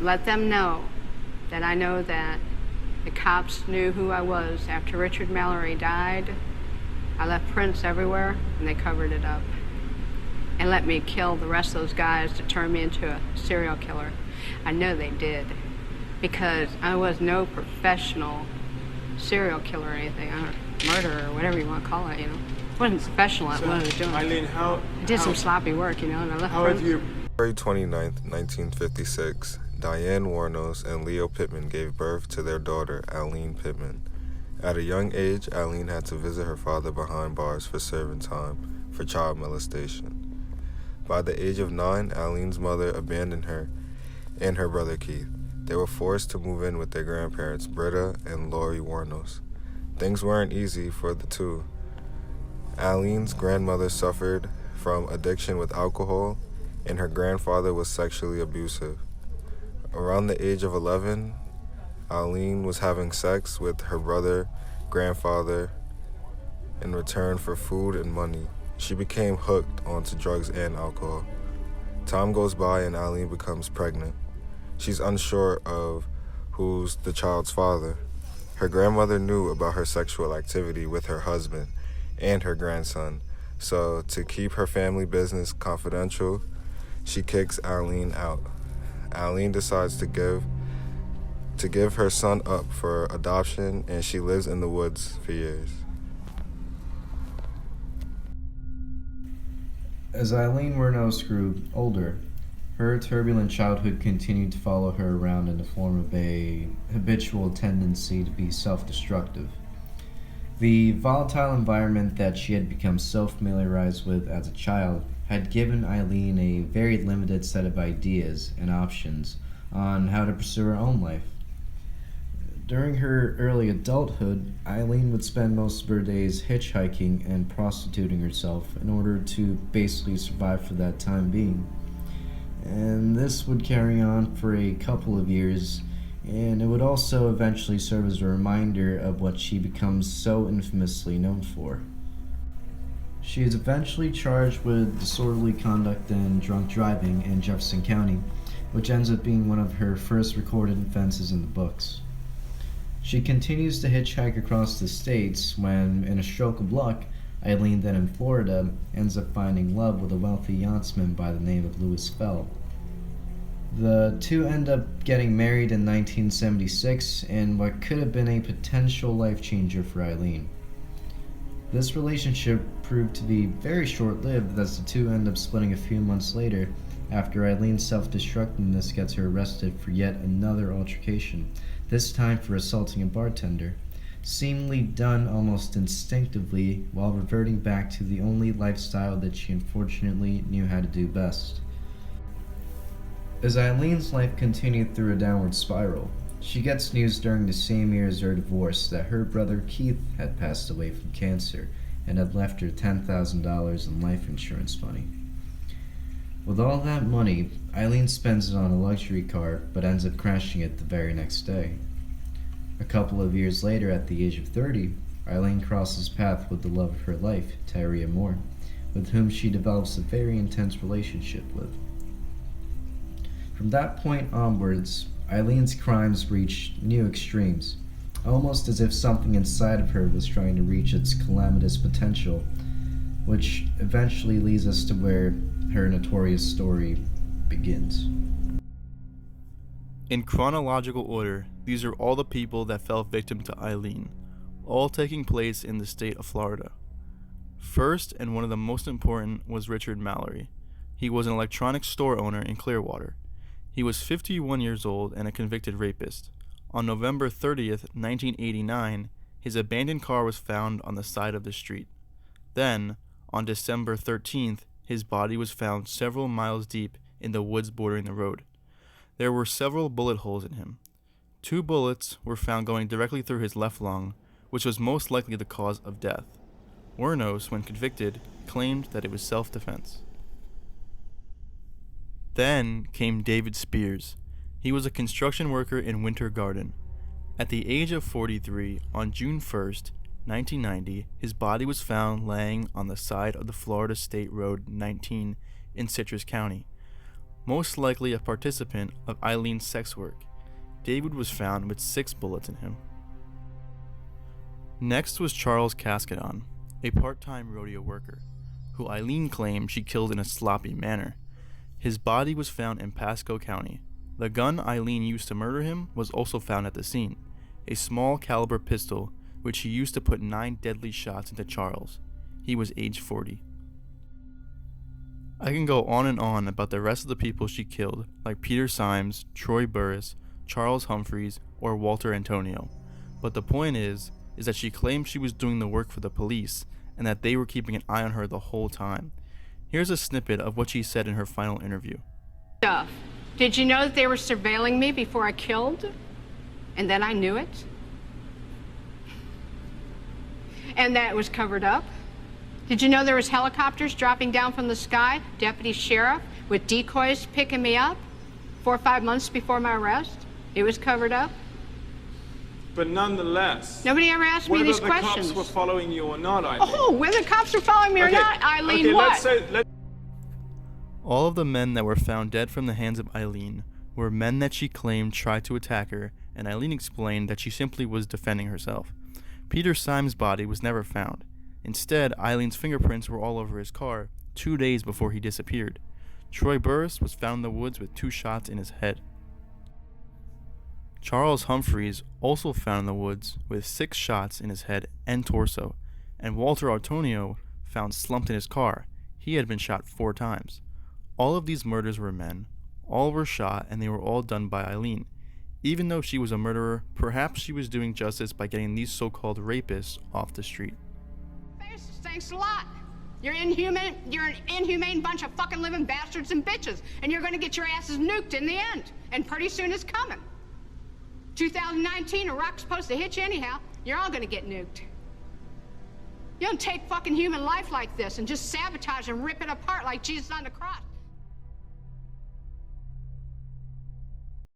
Let them know that I know that the cops knew who I was. After Richard Mallory died, I left prints everywhere, and they covered it up. And let me kill the rest of those guys to turn me into a serial killer. I know they did, because I was no professional serial killer or anything, or murderer, or whatever you want to call it, you know. I wasn't professional at what I was doing. Aileen, I did some sloppy work, you know, and I left prints. February 29th, 1956, Diane Wuornos and Leo Pittman gave birth to their daughter, Aileen Pittman. At a young age, Aileen had to visit her father behind bars for serving time for child molestation. By the age of 9, Aileen's mother abandoned her and her brother Keith. They were forced to move in with their grandparents, Britta and Lori Wuornos. Things weren't easy for the two. Aileen's grandmother suffered from addiction with alcohol, and her grandfather was sexually abusive. Around the age of 11, Aileen was having sex with her brother, grandfather, in return for food and money. She became hooked onto drugs and alcohol. Time goes by and Aileen becomes pregnant. She's unsure of who's the child's father. Her grandmother knew about her sexual activity with her husband and her grandson, so to keep her family business confidential, she kicks Aileen out. Aileen decides to give her son up for adoption, and she lives in the woods for years. As Aileen Wuornos grew older, her turbulent childhood continued to follow her around in the form of a habitual tendency to be self-destructive. The volatile environment that she had become so familiarized with as a child had given Aileen a very limited set of ideas and options on how to pursue her own life. During her early adulthood, Aileen would spend most of her days hitchhiking and prostituting herself in order to basically survive for that time being. And this would carry on for a couple of years, and it would also eventually serve as a reminder of what she becomes so infamously known for. She is eventually charged with disorderly conduct and drunk driving in Jefferson County, which ends up being one of her first recorded offenses in the books. She continues to hitchhike across the states when, in a stroke of luck, Aileen, then in Florida, ends up finding love with a wealthy yachtsman by the name of Louis Fell. The two end up getting married in 1976 in what could have been a potential life changer for Aileen. This relationship proved to be very short-lived, as the two end up splitting a few months later after Aileen's self-destructiveness gets her arrested for yet another altercation, this time for assaulting a bartender, seemingly done almost instinctively while reverting back to the only lifestyle that she unfortunately knew how to do best. As Aileen's life continued through a downward spiral, she gets news during the same year as her divorce that her brother Keith had passed away from cancer and had left her $10,000 in life insurance money. With all that money, Aileen spends it on a luxury car, but ends up crashing it the very next day. A couple of years later, at the age of 30, Aileen crosses paths with the love of her life, Tyria Moore, with whom she develops a very intense relationship with. From that point onwards, Aileen's crimes reached new extremes, almost as if something inside of her was trying to reach its calamitous potential, which eventually leads us to where her notorious story begins. In chronological order, these are all the people that fell victim to Aileen, all taking place in the state of Florida. First, and one of the most important, was Richard Mallory. He was an electronics store owner in Clearwater. He was 51 years old and a convicted rapist. On November 30th, 1989, his abandoned car was found on the side of the street. Then, on December 13th, his body was found several miles deep in the woods bordering the road. There were several bullet holes in him. 2 bullets were found going directly through his left lung, which was most likely the cause of death. Wuornos, when convicted, claimed that it was self-defense. Then came David Spears. He was a construction worker in Winter Garden. At the age of 43, on June 1st, 1990, his body was found laying on the side of the Florida State Road 19 in Citrus County. most likely a participant of Eileen's sex work. David was found with 6 bullets in him. Next was Charles Cascadon, a part-time rodeo worker, who Aileen claimed she killed in a sloppy manner. His body was found in Pasco County. The gun Aileen used to murder him was also found at the scene, a small caliber pistol which he used to put 9 deadly shots into Charles. He was age 40. I can go on and on about the rest of the people she killed, like Peter Symes, Troy Burris, Charles Humphreys, or Walter Antonio, but the point is that she claimed she was doing the work for the police and that they were keeping an eye on her the whole time. Here's a snippet of what she said in her final interview. Did you know that they were surveilling me before I killed? And then I knew it? And that it was covered up? Did you know there was helicopters dropping down from the sky, deputy sheriff, with decoys picking me up 4 or 5 months before my arrest? It was covered up? But nonetheless, nobody ever asked me these questions. Whether the cops were following you or not, Aileen. Oh, whether the cops were following me or not, Aileen, okay, what? All of the men that were found dead from the hands of Aileen were men that she claimed tried to attack her, and Aileen explained that she simply was defending herself. Peter Symes' body was never found. Instead, Eileen's fingerprints were all over his car 2 days before he disappeared. Troy Burris was found in the woods with 2 shots in his head. Charles Humphreys also found in the woods with 6 shots in his head and torso, and Walter Antonio found slumped in his car. He had been shot 4 times. All of these murders were men. All were shot, and they were all done by Aileen. Even though she was a murderer, perhaps she was doing justice by getting these so-called rapists off the street. Thanks a lot. You're an inhumane bunch of fucking living bastards and bitches, and you're gonna get your asses nuked in the end. And pretty soon it's coming. 2019, a rock's supposed to hit you anyhow. You're all gonna get nuked. You don't take fucking human life like this and just sabotage and rip it apart like Jesus on the cross.